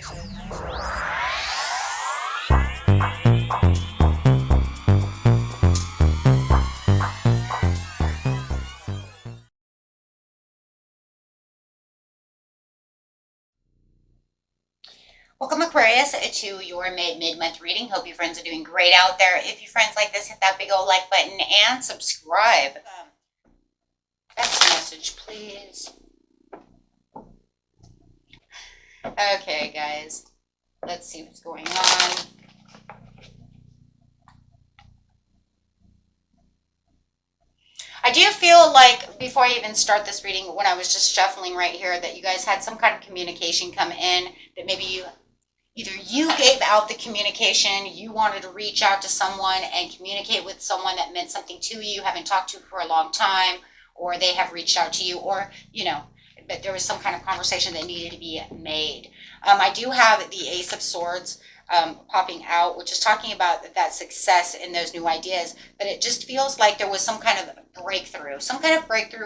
Welcome, Aquarius, to your mid-month reading. Hope you friends are doing great out there. If you friends like this, hit that big old like button and subscribe. Text message, please. Okay, guys. Let's see what's going on. I do feel like, before I even start this reading, when I was just shuffling right here, that you guys had some kind of communication come in, that maybe either you gave out the communication, you wanted to reach out to someone and communicate with someone that meant something to you, haven't talked to for a long time, or they have reached out to you, or, but there was some kind of conversation that needed to be made. I do have the Ace of Swords popping out, which is talking about that success in those new ideas, but it just feels like there was some kind of breakthrough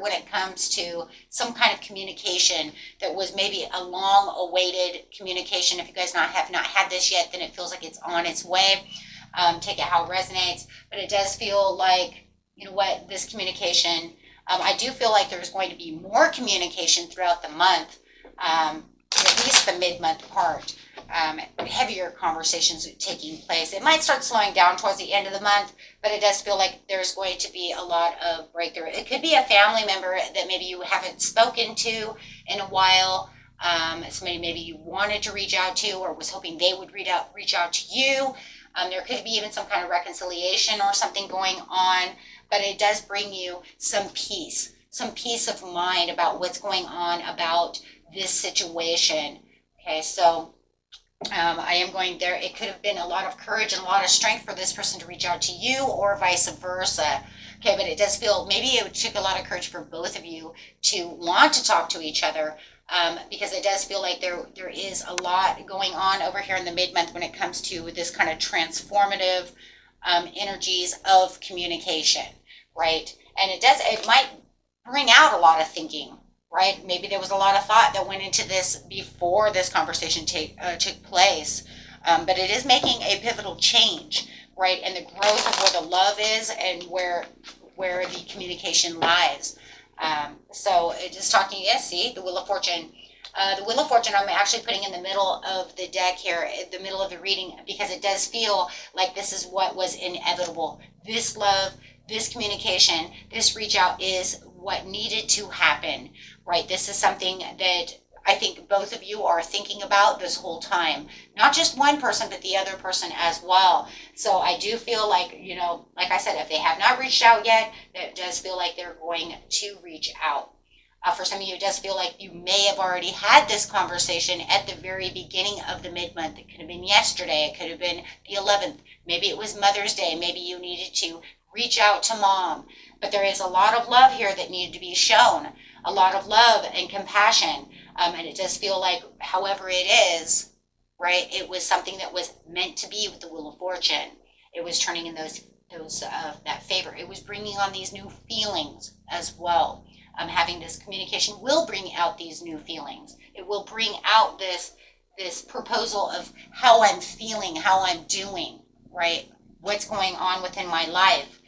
when it comes to some kind of communication that was maybe a long awaited communication. If you guys have not had this yet, then it feels like it's on its way. Take it how it resonates, but it does feel like, this communication, I do feel like there's going to be more communication throughout the month, at least the mid-month part. Heavier conversations taking place. It might start slowing down towards the end of the month, but it does feel like there's going to be a lot of breakthrough. It could be a family member that maybe you haven't spoken to in a while. Somebody maybe you wanted to reach out to, or was hoping they would reach out to you. There could be even some kind of reconciliation or something going on, but it does bring you some peace of mind about what's going on about this situation. Okay, so I am going there. It could have been a lot of courage and a lot of strength for this person to reach out to you, or vice versa. Okay, but it does feel maybe it took a lot of courage for both of you to want to talk to each other, because it does feel like there is a lot going on over here in the mid-month when it comes to this kind of transformative energies of communication, right? And it might bring out a lot of thinking, right? Maybe there was a lot of thought that went into this before this conversation took place, but it is making a pivotal change, right? And the growth of where the love is and where the communication lies. So it is talking, yes, see, the Wheel of Fortune. The Wheel of Fortune I'm actually putting in the middle of the deck here, in the middle of the reading, because it does feel like this is what was inevitable. This love, this communication, this reach out is what needed to happen, right? This is something that I think both of you are thinking about this whole time. Not just one person, but the other person as well. So I do feel like, like I said, if they have not reached out yet, it does feel like they're going to reach out. For some of you, it does feel like you may have already had this conversation at the very beginning of the mid-month. It could have been yesterday. It could have been the 11th. Maybe it was Mother's Day. Maybe you needed to reach out to mom. But there is a lot of love here that needed to be shown. A lot of love and compassion. And it does feel like, however it is, right, it was something that was meant to be with the Wheel of Fortune. It was turning in that favor. It was bringing on these new feelings as well. Having this communication will bring out these new feelings. It will bring out this proposal of how I'm feeling, how I'm doing, right? What's going on within my life.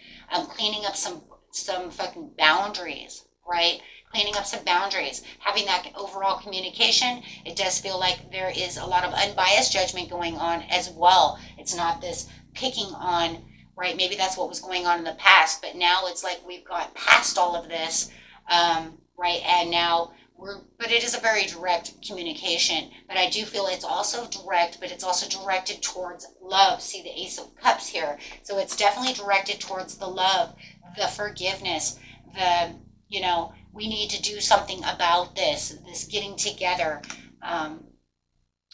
Cleaning up some fucking boundaries, right? Cleaning up some boundaries, having that overall communication. It does feel like there is a lot of unbiased judgment going on as well. It's not this picking on, right? Maybe that's what was going on in the past, but now it's like we've got past all of this, right? And now but it is a very direct communication. But I do feel it's also direct, but it's also directed towards love. See the Ace of Cups here. So it's definitely directed towards the love, the forgiveness, we need to do something about this getting together,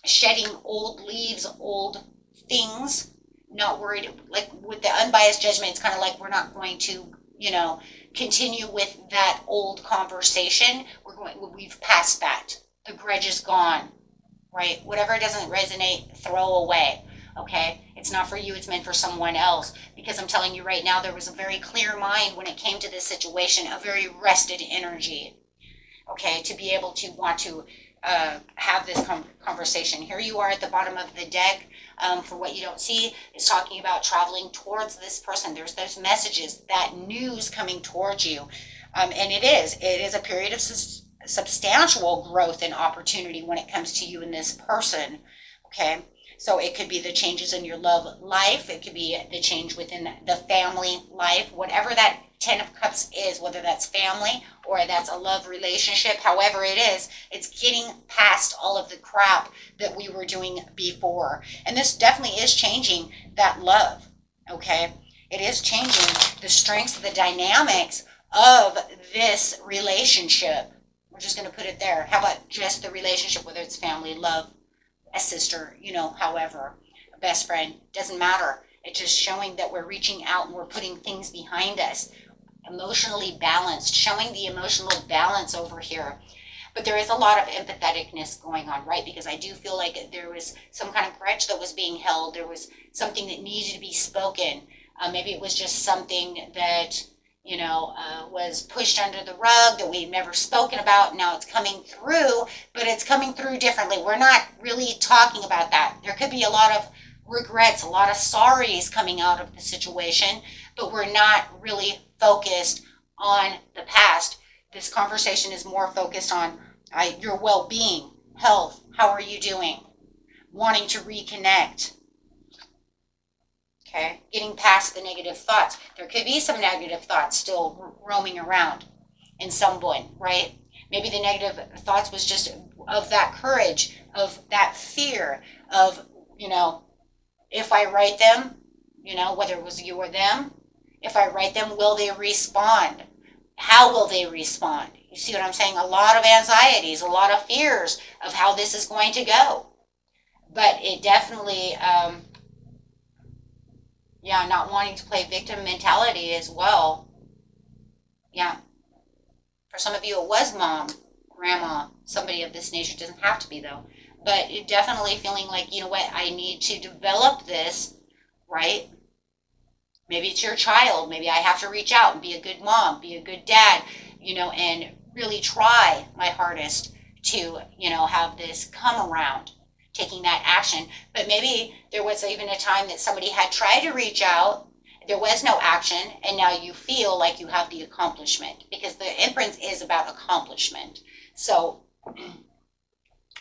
shedding old leaves, old things, not worried. Like with the unbiased judgment, it's kind of like we're not going to, continue with that old conversation. We've passed that. The grudge is gone, right? Whatever doesn't resonate, throw away. Okay, it's not for you, it's meant for someone else. Because I'm telling you right now, there was a very clear mind when it came to this situation, a very rested energy. Okay, to be able to want to have this conversation. Here you are at the bottom of the deck. For what you don't see, is talking about traveling towards this person. There's those messages, that news coming towards you. And it is a period of substantial growth and opportunity when it comes to you and this person. Okay. So it could be the changes in your love life. It could be the change within the family life, whatever that 10 of Cups is, whether that's family or that's a love relationship, however it is, it's getting past all of the crap that we were doing before. And this definitely is changing that love, okay? It is changing the strengths, the dynamics of this relationship. We're just going to put it there. How about just the relationship, whether it's family, love, a sister, however, a best friend, doesn't matter. It's just showing that we're reaching out and we're putting things behind us. Emotionally balanced, showing the emotional balance over here. But there is a lot of empatheticness going on, right? Because I do feel like there was some kind of grudge that was being held. There was something that needed to be spoken. Maybe it was just something that, was pushed under the rug that we've never spoken about. Now it's coming through, but it's coming through differently. We're not really talking about that. There could be a lot of regrets, a lot of sorries coming out of the situation, but we're not really focused on the past. This conversation is more focused on your well-being, health. How are you doing? Wanting to reconnect. Okay, getting past the negative thoughts. There could be some negative thoughts still roaming around in someone, right? Maybe the negative thoughts was just of that courage, of that fear, of, if I write them, whether it was you or them, if I write them, will they respond? How will they respond? You see what I'm saying? A lot of anxieties, a lot of fears of how this is going to go. But it definitely, not wanting to play victim mentality as well. Yeah. For some of you, it was mom, grandma, somebody of this nature. It doesn't have to be, though. But it definitely feeling like, you know what, I need to develop this, right? Maybe it's your child. Maybe I have to reach out and be a good mom, be a good dad, and really try my hardest to, have this come around, taking that action. But maybe there was even a time that somebody had tried to reach out, there was no action, and now you feel like you have the accomplishment, because the Empress is about accomplishment. So,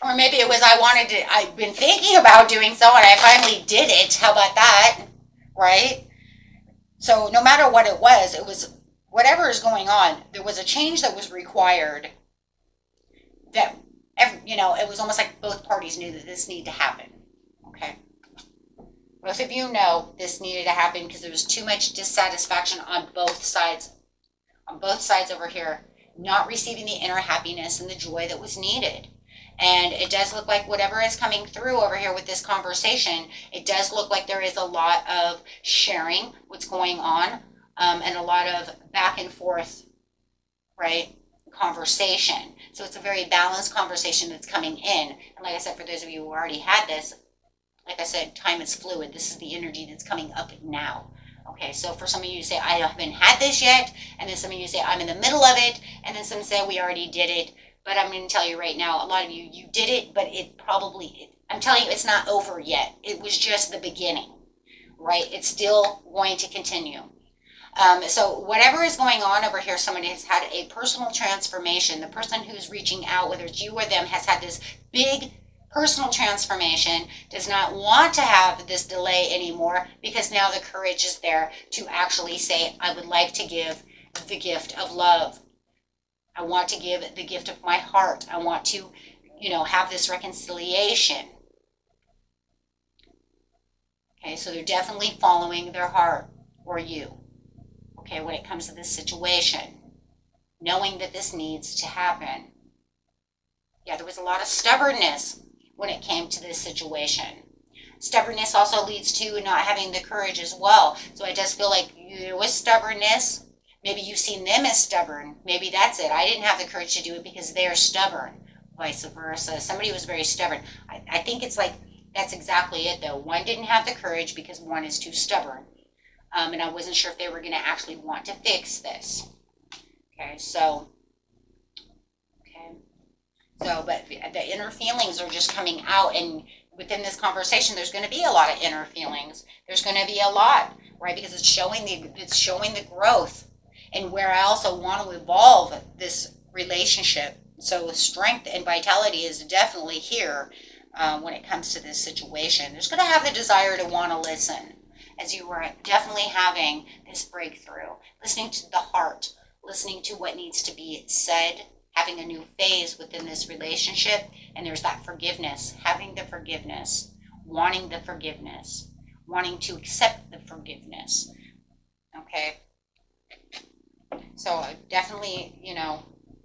or maybe it was I've been thinking about doing so and I finally did it. How about that? Right? So no matter what it was whatever is going on, there was a change that was required that, it was almost like both parties knew that this needed to happen. Okay. Both of you know this needed to happen because there was too much dissatisfaction on both sides. On both sides over here, not receiving the inner happiness and the joy that was needed. And it does look like whatever is coming through over here with this conversation, it does look like there is a lot of sharing what's going on, and a lot of back and forth, right, conversation. So it's a very balanced conversation that's coming in. And like I said, for those of you who already had this, like I said, time is fluid. This is the energy that's coming up now. Okay, so for some of you say, I haven't had this yet, and then some of you say, I'm in the middle of it, and then some say, we already did it. But I'm going to tell you right now, a lot of you did it, but I'm telling you, it's not over yet. It was just the beginning, right? It's still going to continue. So whatever is going on over here, somebody has had a personal transformation. The person who's reaching out, whether it's you or them, has had this big personal transformation, does not want to have this delay anymore, because now the courage is there to actually say, I would like to give the gift of love. I want to give the gift of my heart. I want to, have this reconciliation. Okay, so they're definitely following their heart, or you. Okay, when it comes to this situation, knowing that this needs to happen. Yeah, there was a lot of stubbornness when it came to this situation. Stubbornness also leads to not having the courage as well. So I just feel like there was stubbornness. Maybe you've seen them as stubborn. Maybe that's it. I didn't have the courage to do it because they're stubborn. Vice versa. Somebody was very stubborn. I think it's like, that's exactly it though. One didn't have the courage because one is too stubborn. And I wasn't sure if they were going to actually want to fix this. Okay, so, okay. So, but the inner feelings are just coming out, and within this conversation, there's going to be a lot of inner feelings. There's going to be a lot, right? Because it's showing the growth, and where I also want to evolve this relationship. So, strength and vitality is definitely here when it comes to this situation. There's going to have the desire to want to listen, as you were definitely having this breakthrough, listening to the heart, listening to what needs to be said, having a new phase within this relationship. And there's that forgiveness, having the forgiveness, wanting the forgiveness, wanting to accept the forgiveness. Okay. So definitely,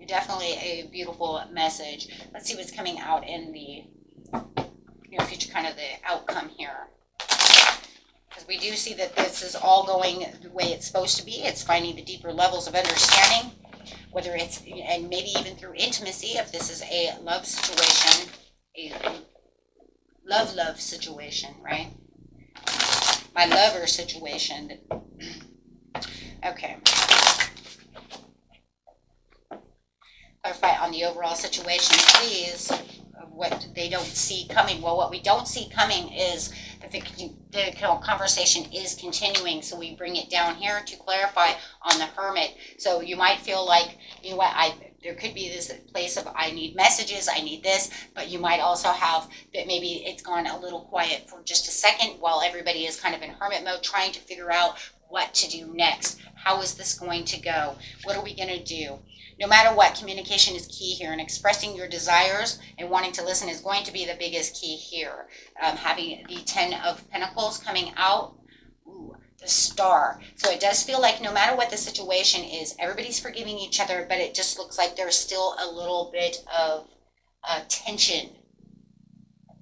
definitely a beautiful message. Let's see what's coming out in the near future, kind of the outcome here. Because we do see that this is all going the way it's supposed to be. It's finding the deeper levels of understanding, whether it's, and maybe even through intimacy, if this is a love situation, a love situation, right? My lover situation. Okay. Clarify on the overall situation, please, of what they don't see coming. Well, what we don't see coming is that the conversation is continuing, so we bring it down here to clarify on the Hermit. So you might feel like, you know what, there could be this place of I need messages, I need this, but you might also have that maybe it's gone a little quiet for just a second while everybody is kind of in hermit mode trying to figure out what to do next. How is this going to go? What are we going to do? No matter what, communication is key here, and expressing your desires and wanting to listen is going to be the biggest key here. Having the 10 of Pentacles coming out, ooh, the Star. So it does feel like no matter what the situation is, everybody's forgiving each other, but it just looks like there's still a little bit of tension.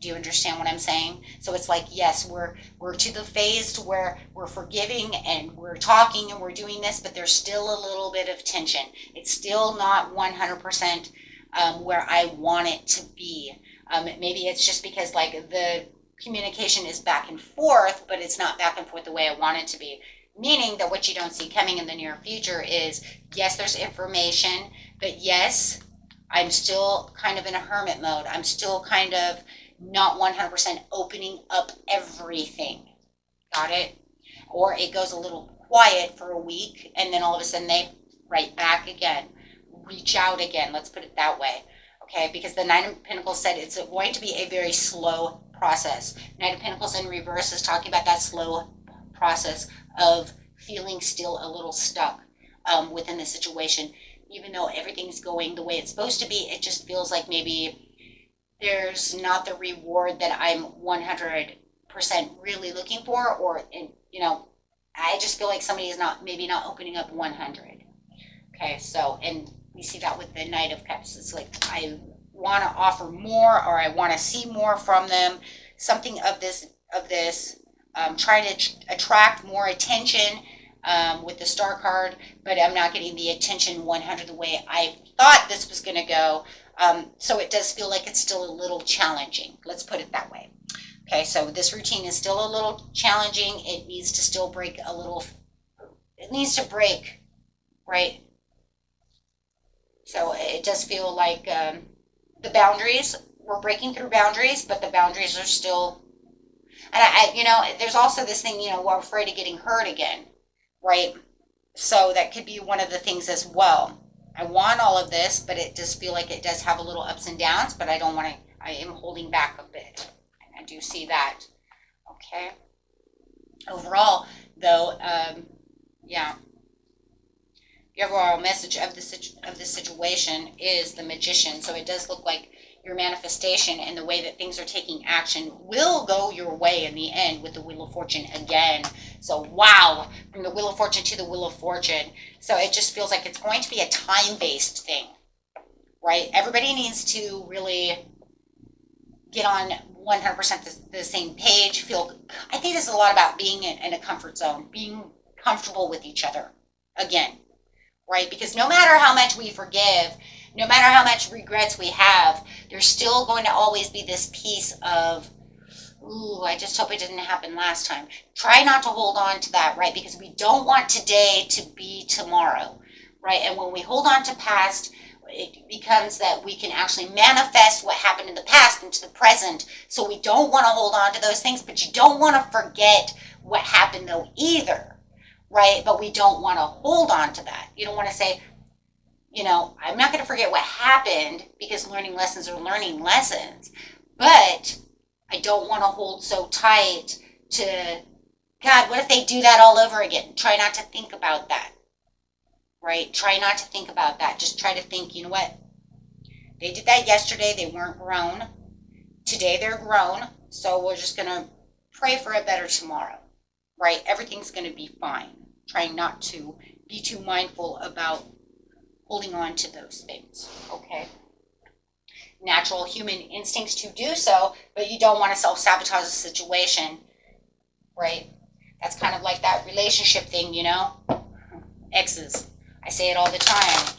Do you understand what I'm saying? So it's like, yes, we're to the phase to where we're forgiving and we're talking and we're doing this, but there's still a little bit of tension. It's still not 100% where I want it to be. Maybe it's just because like the communication is back and forth, but it's not back and forth the way I want it to be. Meaning that what you don't see coming in the near future is, yes, there's information, but yes, I'm still kind of in a hermit mode. I'm still kind of not 100% opening up everything. Got it? Or it goes a little quiet for a week and then all of a sudden they write back again, reach out again. Let's put it that way. Okay, because the Nine of Pentacles said it's going to be a very slow process. Knight of Pentacles in reverse is talking about that slow process of feeling still a little stuck within the situation. Even though everything's going the way it's supposed to be, it just feels like maybe there's not the reward that I'm 100% really looking for, or, I just feel like somebody is maybe not opening up 100. Okay, so, and we see that with the Knight of Cups. It's like, I want to offer more, or I want to see more from them, something of this, trying to attract more attention with the Star card, but I'm not getting the attention 100 the way I thought this was going to go. So it does feel like it's still a little challenging. Let's put it that way. Okay, so this routine is still a little challenging. It needs to still break a little. It needs to break, right? So it does feel like the boundaries, we're breaking through boundaries, but the boundaries are still, and there's also this thing, we're afraid of getting hurt again, right? So that could be one of the things as well. I want all of this, but it does feel like it does have a little ups and downs, but I don't want to, I am holding back a bit. I do see that. Okay. Overall, though, yeah. The overall message of the situation is the Magician. So it does look like your manifestation and the way that things are taking action will go your way in the end with the Wheel of Fortune again. So wow, from the Wheel of Fortune to the Wheel of Fortune. So it just feels like it's going to be a time-based thing, right? Everybody needs to really get on 100% the same page. I think this is a lot about being in a comfort zone, being comfortable with each other again, right? Because no matter how much we forgive, no matter how much regrets we have, there's still going to always be this piece of, ooh, I just hope it didn't happen last time. Try not to hold on to that, right? Because we don't want today to be tomorrow, right? And when we hold on to past, it becomes that we can actually manifest what happened in the past into the present. So we don't want to hold on to those things, but you don't want to forget what happened though either, right? But we don't want to hold on to that. You don't want to say, I'm not going to forget what happened, because learning lessons are learning lessons, but I don't want to hold so tight to, God, what if they do that all over again? Try not to think about that, right? Try not to think about that. Just try to think, you know what? They did that yesterday. They weren't grown. Today they're grown. So we're just going to pray for a better tomorrow, right? Everything's going to be fine. Trying not to be too mindful about holding on to those things, okay? Natural human instincts to do so, but you don't want to self-sabotage the situation, right? That's kind of like that relationship thing, Exes. I say it all the time.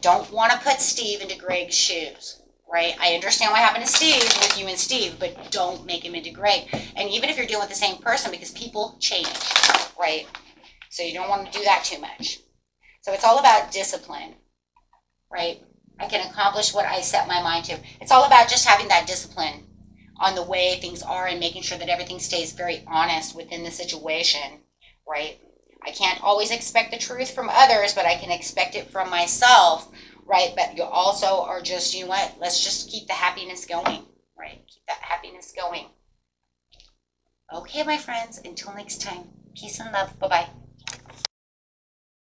Don't want to put Steve into Greg's shoes, right? I understand what happened to Steve with you and Steve, but don't make him into Greg. And even if you're dealing with the same person, because people change, right? So you don't want to do that too much. So it's all about discipline, right? I can accomplish what I set my mind to. It's all about just having that discipline on the way things are and making sure that everything stays very honest within the situation, right? I can't always expect the truth from others, but I can expect it from myself, right? But you also are just, let's just keep the happiness going, right? Keep that happiness going. Okay, my friends, until next time, peace and love. Bye-bye.